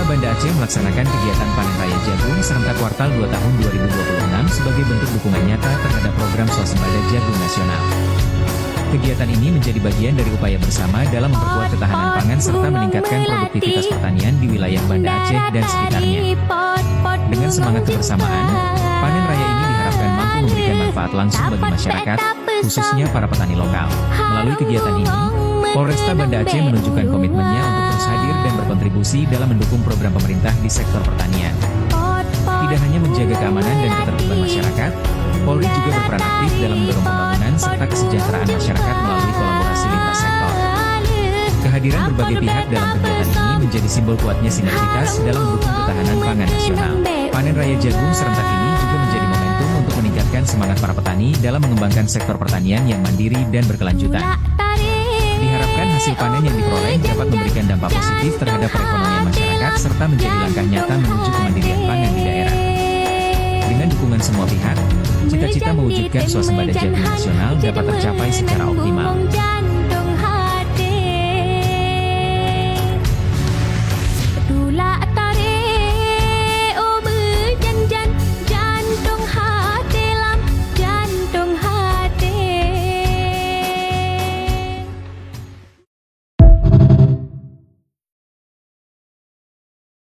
Polresta Banda Aceh melaksanakan kegiatan Panen Raya Jagung serentak kuartal 2 tahun 2026 sebagai bentuk dukungan nyata terhadap program swasembada jagung nasional. Kegiatan ini menjadi bagian dari upaya bersama dalam memperkuat ketahanan pangan serta meningkatkan produktivitas pertanian di wilayah Banda Aceh dan sekitarnya. Dengan semangat kebersamaan, panen raya ini diharapkan mampu memberikan manfaat langsung bagi masyarakat, khususnya para petani lokal. Melalui kegiatan ini, Polresta Banda Aceh menunjukkan komitmennya untuk terus hadir dan berkontribusi dalam mendukung program pemerintah di sektor pertanian. Tidak hanya menjaga keamanan dan ketertiban masyarakat, Polri juga berperan aktif dalam mendorong pembangunan serta kesejahteraan masyarakat melalui kolaborasi lintas sektor. Kehadiran berbagai pihak dalam kegiatan ini menjadi simbol kuatnya sinergitas dalam mendukung ketahanan pangan nasional. Panen Raya Jagung serentak ini juga menjadi momentum untuk meningkatkan semangat para petani dalam mengembangkan sektor pertanian yang mandiri dan berkelanjutan. Diharapkan hasil panen yang diperoleh dapat memberikan dampak positif terhadap perekonomian masyarakat serta menjadi langkah nyata menuju kemandirian pangan di daerah. Dengan dukungan semua pihak, cita-cita mewujudkan swasembada jagung nasional dapat tercapai secara optimal.